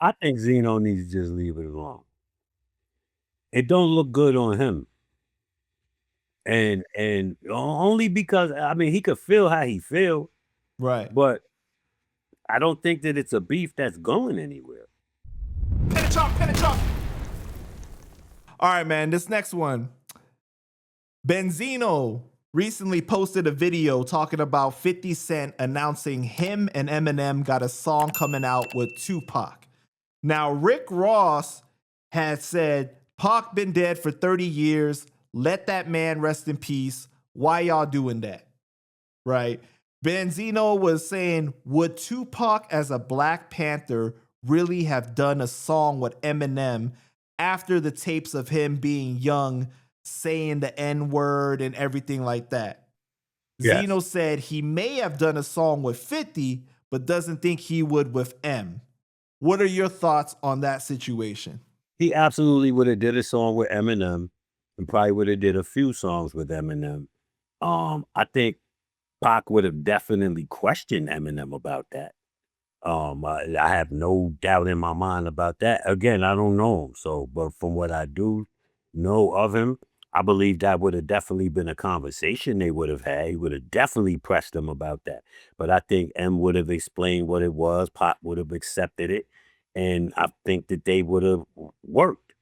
I think Zeno needs to just leave it alone. It don't look good on him, and only because I mean he could feel how he feel, Right. but I don't think that it's a beef that's going anywhere. All right, man. This next one. Benzino recently posted a video talking about 50 Cent announcing him and Eminem got a song coming out with Tupac. Now, Rick Ross had said, Pac been dead for 30 years. Let that man rest in peace. Why y'all doing that? Right? Benzino was saying, would Tupac as a Black Panther really have done a song with Eminem after the tapes of him being young, saying the N-word and everything like that? Yes. Zeno said he may have done a song with 50, but doesn't think he would with M. What are your thoughts on that situation? He absolutely would have did a song with Eminem and probably would have did a few songs with Eminem. I think Pac would have definitely questioned Eminem about that. I have no doubt in my mind about that. Again, I don't know him, so but from what I do know of him, I believe that would have definitely been a conversation they would have had. He would have definitely pressed him about that. But I think M would have explained what it was. Pop would have accepted it, and I think that they would have worked.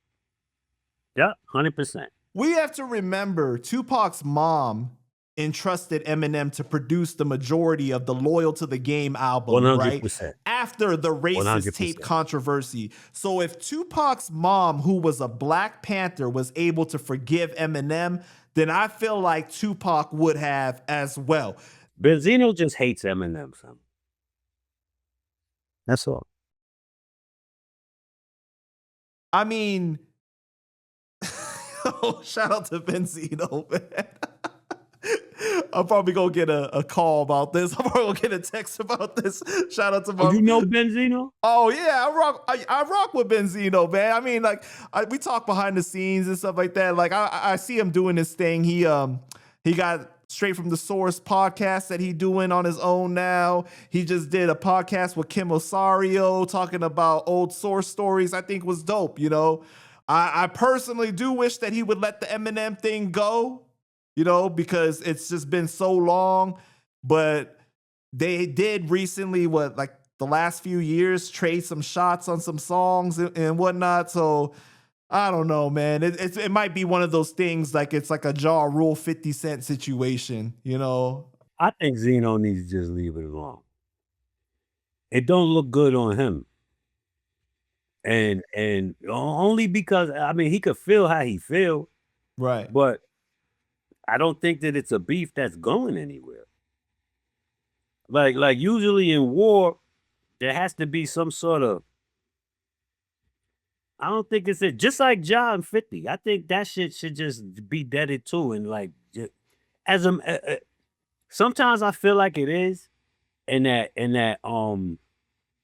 Yeah, 100%. We have to remember Tupac's mom entrusted Eminem to produce the majority of the Loyal to the Game album, right? 100%. After the racist tape 100%. controversy. So if Tupac's mom, who was a Black Panther, was able to forgive Eminem, then I feel like Tupac would have as well. Benzino just hates Eminem, son. That's all. I mean, shout out to Benzino, man. I'm probably gonna get a call about this. I'm probably gonna get a text about this. Shout out to my. Oh, you know Benzino? Oh yeah, I rock with Benzino, man. I mean, like we talk behind the scenes and stuff like that. Like I see him doing this thing. He got Straight from the Source podcast that he doing on his own now. He just did a podcast with Kim Osario talking about old Source stories. I think was dope. You know, I personally do wish that he would let the Eminem thing go. You know, because it's just been so long. But they did recently, like the last few years, trade some shots on some songs and whatnot. So I don't know, man. It might be one of those things like it's like a Ja Rule 50 Cent situation, you know? I think Zeno needs to just leave it alone. It don't look good on him. And only because I mean he could feel how he feel, Right. but I don't think that it's a beef that's going anywhere. Like usually in war, there has to be some sort of I don't think it's it. Just like John 50. I think that shit should just be deaded too. And like as a sometimes I feel like it is, and that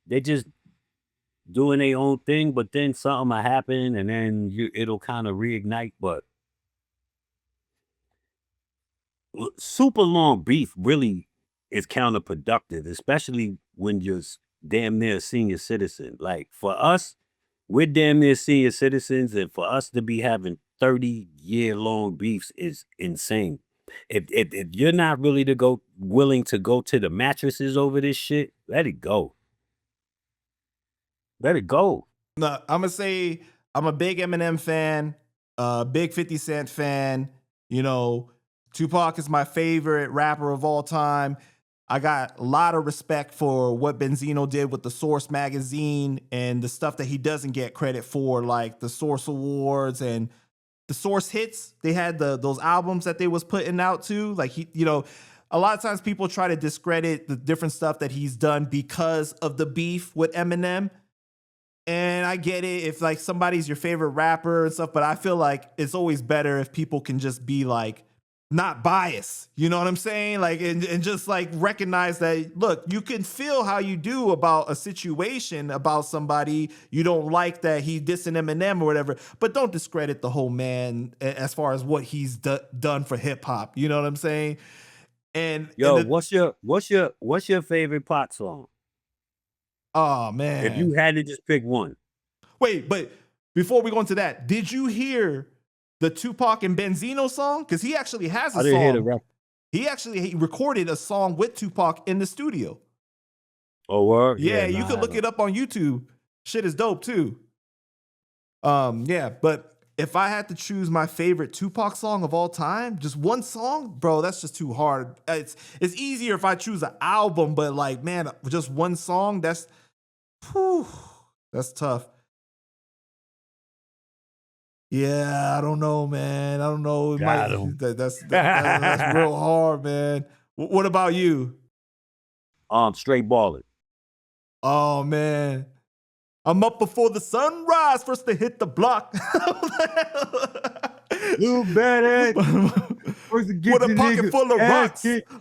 they just doing their own thing, but then something will happen and then it'll kind of reignite. But super long beef really is counterproductive, especially when you're damn near a senior citizen. Like for us, we're damn near senior citizens, and for us to be having 30-year-long beefs is insane. If you're not really willing to go to the mattresses over this shit, let it go. Let it go. No, I'm gonna say I'm a big Eminem fan, big 50 Cent fan. You know, Tupac is my favorite rapper of all time. I got a lot of respect for what Benzino did with the Source magazine and the stuff that he doesn't get credit for, like the Source Awards and the Source hits. They had those albums that they was putting out too. Like he, you know, a lot of times people try to discredit the different stuff that he's done because of the beef with Eminem. And I get it if like somebody's your favorite rapper and stuff, but I feel like it's always better if people can just be like not biased. You know what I'm saying? Like and just like recognize that look, you can feel how you do about a situation about somebody you don't like that he dissing Eminem or whatever, but don't discredit the whole man as far as what he's done for hip hop. You know what I'm saying? And Yo, the what's your favorite pot song? Oh If you man. had to just pick one. Wait, but before we go into that, did you hear the Tupac and Benzino song? Because he actually has a I didn't hear the song. rap. He recorded a song with Tupac in the studio. Oh, word? Yeah, Yeah, you nah, could I look haven't. it up on YouTube. Shit is dope too. Yeah, but if I had to choose my favorite Tupac song of all time, just one song, bro, that's just too hard. It's easier if I choose an album, but like, man, just one song, whew, that's tough. Yeah, I don't know, man. I don't know. It might Got him. that's real hard, man. What about you? Straight ballin'. Oh man, I'm up before the sunrise, first to hit the block. Little badass. First to get With a the pocket nigga full of ass rocks. kicked.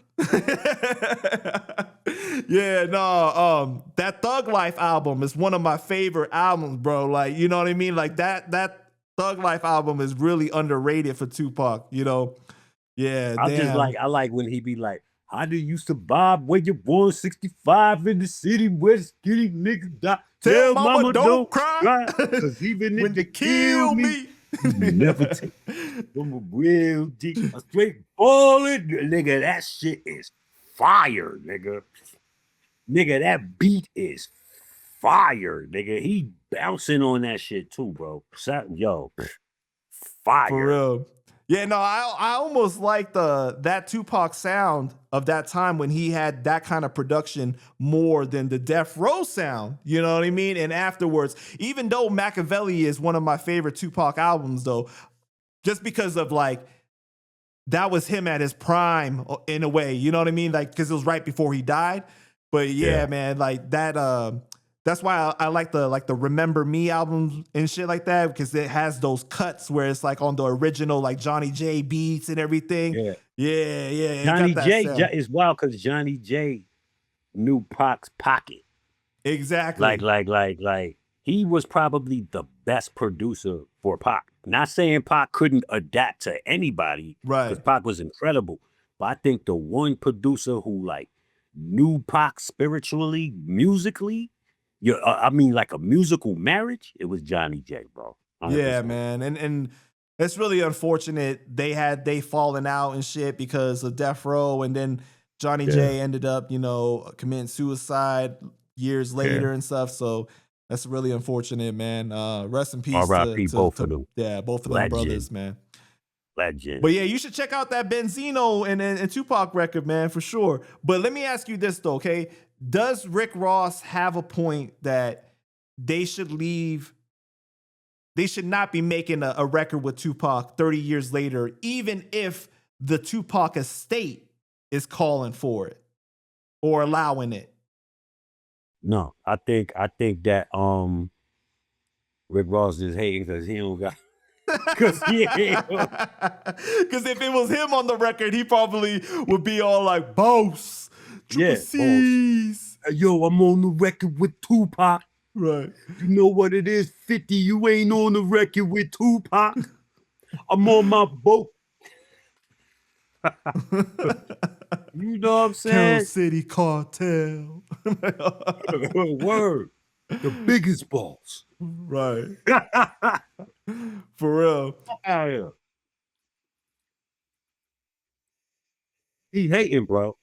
Yeah, no, that Thug Life album is one of my favorite albums, bro. Like, you know what I mean? Like that Thug Life album is really underrated for Tupac, you know? Yeah, damn. I like when he be like, how do you used to bob when you're born 65 in the city where the skinny niggas die? Tell Tell mama mama don't don't cry cry, cause even if when they you kill kill me, me. you never take from a real G. A straight ballin', nigga, that shit is fire, nigga. Nigga, that beat is fire, nigga. He bouncing on that shit too, bro. Yo, For fire. real. Yeah, no, I almost like that Tupac sound of that time when he had that kind of production more than the Death Row sound. You know what I mean? And afterwards, even though Machiavelli is one of my favorite Tupac albums, though, just because of like that was him at his prime in a way. You know what I mean? Like because it was right before he died. But yeah, Yeah. man, like that. That's why I like the Remember Me albums and shit like that because it has those cuts where it's like on the original like Johnny J beats and everything. Yeah. Yeah, yeah, it Johnny got that J sound. is wild because Johnny J knew Pac's pocket. Exactly. Like he was probably the best producer for Pac. Not saying Pac couldn't adapt to anybody, because Right. Pac was incredible. But I think the one producer who like knew Pac spiritually, musically, I mean like a musical marriage, it was Johnny J, bro. Yeah, 100%. man. And it's really unfortunate they fallen out and shit because of Death Row and then Johnny Yeah. J ended up, committing suicide years Yeah. later and stuff. So that's really unfortunate, man. Rest in peace R.I.P. both of them. yeah, both of them Legend. brothers, man. Legend. But yeah, you should check out that Benzino and Tupac record, man, for sure. But let me ask you this though, okay? Does Rick Ross have a point that they should leave? They should not be making a record with Tupac 30 years later, even if the Tupac estate is calling for it or allowing it. No, I think that Rick Ross is hating because he don't got because he ain't. Because if it was him on the record, he probably would be all like, boss, triple Yeah, boss. C's. Hey, yo, I'm on the record with Tupac. Right. You know what it is, 50. You ain't on the record with Tupac. I'm on my boat. You know what I'm Carol saying? City Cartel. Word. The biggest boss. Right. For real. Out here. He hating, bro.